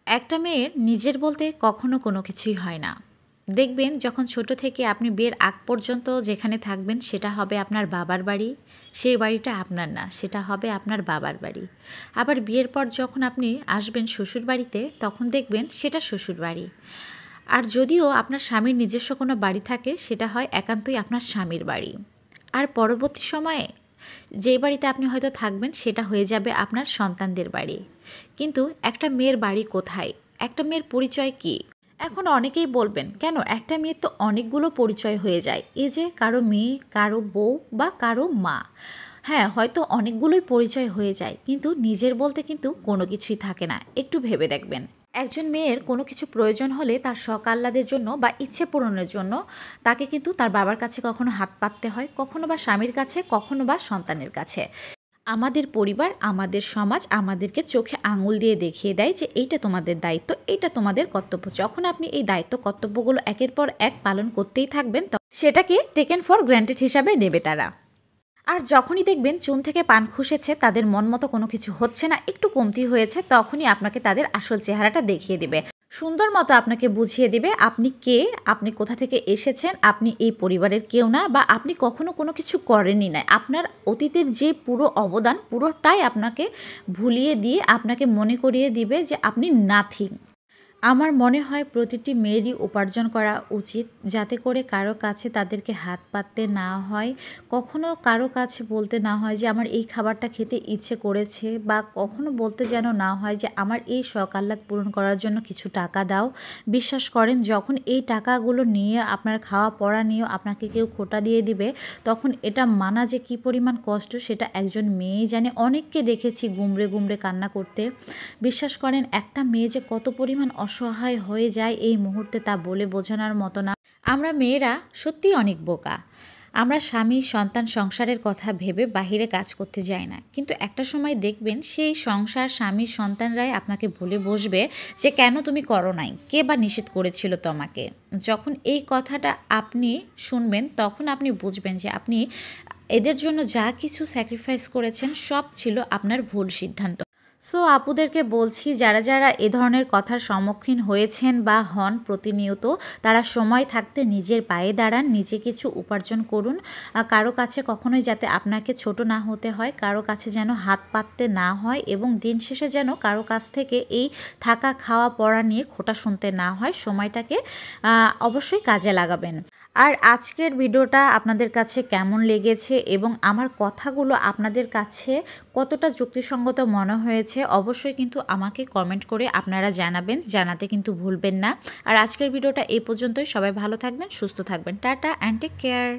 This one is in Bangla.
একটা মেয়ের নিজের বলতে কখনো কোনো কিছুই হয় না। দেখবেন যখন ছোট থেকে আপনি বিয়ের আগ পর্যন্ত যেখানে থাকবেন সেটা হবে আপনার বাবার বাড়ি। সেই বাড়িটা আপনার না, সেটা হবে আপনার বাবার বাড়ি। আবার বিয়ের পর যখন আপনি আসবেন শ্বশুর বাড়িতে তখন দেখবেন সেটা শ্বশুর বাড়ি। আর যদিও আপনার স্বামীর নিজস্ব কোনো বাড়ি থাকে সেটা হয় একান্তই আপনার স্বামীর বাড়ি। আর পরবর্তী সময়ে যেই বাড়িতে আপনি হয়তো থাকবেন সেটা হয়ে যাবে আপনার সন্তানদের বাড়ি। কিন্তু একটা মেয়ের বাড়ি কোথায়? একটা মেয়ের পরিচয় কী? এখন অনেকেই বলবেন, কেন একটা মেয়ের তো অনেকগুলো পরিচয় হয়ে যায়, এই যে কারো মেয়ে, কারো বউ বা কারো মা। হ্যাঁ, হয়তো অনেকগুলোই পরিচয় হয়ে যায়, কিন্তু নিজের বলতে কিন্তু কোনো কিছুই থাকে না। একটু ভেবে দেখবেন, একজন মেয়ের কোনো কিছু প্রয়োজন হলে তার শখ আহ্লাদের জন্য বা ইচ্ছে পূরণের জন্য তাকে কিন্তু তার বাবার কাছে কখনো হাত পাততে হয়, কখনো বা স্বামীর কাছে, কখনো বা সন্তানের কাছে। আমাদের পরিবার, আমাদের সমাজ আমাদেরকে চোখে আঙুল দিয়ে দেখিয়ে দেয় যে এইটা তোমাদের দায়িত্ব, এইটা তোমাদের কর্তব্য। যখন আপনি এই দায়িত্ব কর্তব্যগুলো একের পর এক পালন করতেই থাকবেন, সেটাকে টেকেন ফর গ্র্যান্টেড হিসাবে নেবে তারা। আর যখনই দেখবেন চুন থেকে পান খসেছে, তাদের মন মতো কোনো কিছু হচ্ছে না, একটু কমতি হয়েছে, তখনই আপনাকে তাদের আসল চেহারাটা দেখিয়ে দেবে। সুন্দর মতো আপনাকে বুঝিয়ে দিবে আপনি কে, আপনি কোথা থেকে এসেছেন, আপনি এই পরিবারের কেউ না, বা আপনি কখনো কোনো কিছু করেনই না। আপনার অতীতের যে পুরো অবদান পুরোটাই আপনাকে ভুলিয়ে দিয়ে আপনাকে মনে করিয়ে দিবে যে আপনি নাথিং। আমার মনে হয় প্রতিটি মেয়েরই উপার্জন করা উচিত, যাতে করে কারো কাছে তাদেরকে হাত পাততে না হয়, কখনো কারো কাছে বলতে না হয় যে আমার এই খাবারটা খেতে ইচ্ছে করেছে, বা কখনো বলতে যেন না হয় যে আমার এই শখ আহ্লাদ পূরণ করার জন্য কিছু টাকা দাও। বিশ্বাস করেন, যখন এই টাকাগুলো নিয়ে আপনার খাওয়া পড়া নিয়েও আপনাকে কেউ খোটা দিয়ে দিবে, তখন এটা মানা যে কী পরিমাণ কষ্ট সেটা একজন মেয়েই জানে। অনেককে দেখেছি গুমড়ে গুমড়ে কান্না করতে। বিশ্বাস করেন, একটা মেয়ে যে কত পরিমাণ অসহায় হয়ে যায় এই মুহূর্তে তা বলে বোঝানোর মতো না। আমরা মেয়েরা সত্যিই অনেক বোকা। আমরা স্বামী, সন্তান, সংসারের কথা ভেবে বাহিরে কাজ করতে যাই না, কিন্তু একটা সময় দেখবেন সেই সংসার, স্বামী, সন্তানরাই আপনাকে বলে বসবে যে কেন তুমি করো নাই, কে বা নিষেধ করেছিল তোমাকে। যখন এই কথাটা আপনি শুনবেন তখন আপনি বুঝবেন যে আপনি এদের জন্য যা কিছু স্যাক্রিফাইস করেছেন সব ছিল আপনার ভুল সিদ্ধান্ত। সো আপুদেরকে বলছি, যারা যারা এ ধরনের কথার সম্মুখীন হয়েছেন বা হন প্রতিনিয়ত, তারা সময় থাকতে নিজের পায়ে দাঁড়ান, নিজে কিছু উপার্জন করুন। কারো কাছে কখনোই যাতে আপনাকে ছোট না হতে হয়, কারো কাছে যেন হাত পাততে না হয়, এবং দিন শেষে যেন কারো কাছ থেকে এই থাকা, খাওয়া, পড়া নিয়ে খোঁটা শুনতে না হয়। সময়টাকে অবশ্যই কাজে লাগাবেন। আর আজকের ভিডিওটা আপনাদের কাছে কেমন লেগেছে এবং আমার কথাগুলো আপনাদের কাছে কতটা যুক্তিসঙ্গত মনে হয়েছে অবশ্যই কিন্তু আমাকে কমেন্ট করে আপনারা জানাবেন, জানাতে কিন্তু ভুলবেন না। আর আজকের ভিডিওটা এই পর্যন্তই। সবাই ভালো থাকবেন, সুস্থ থাকবেন। Tata and take care.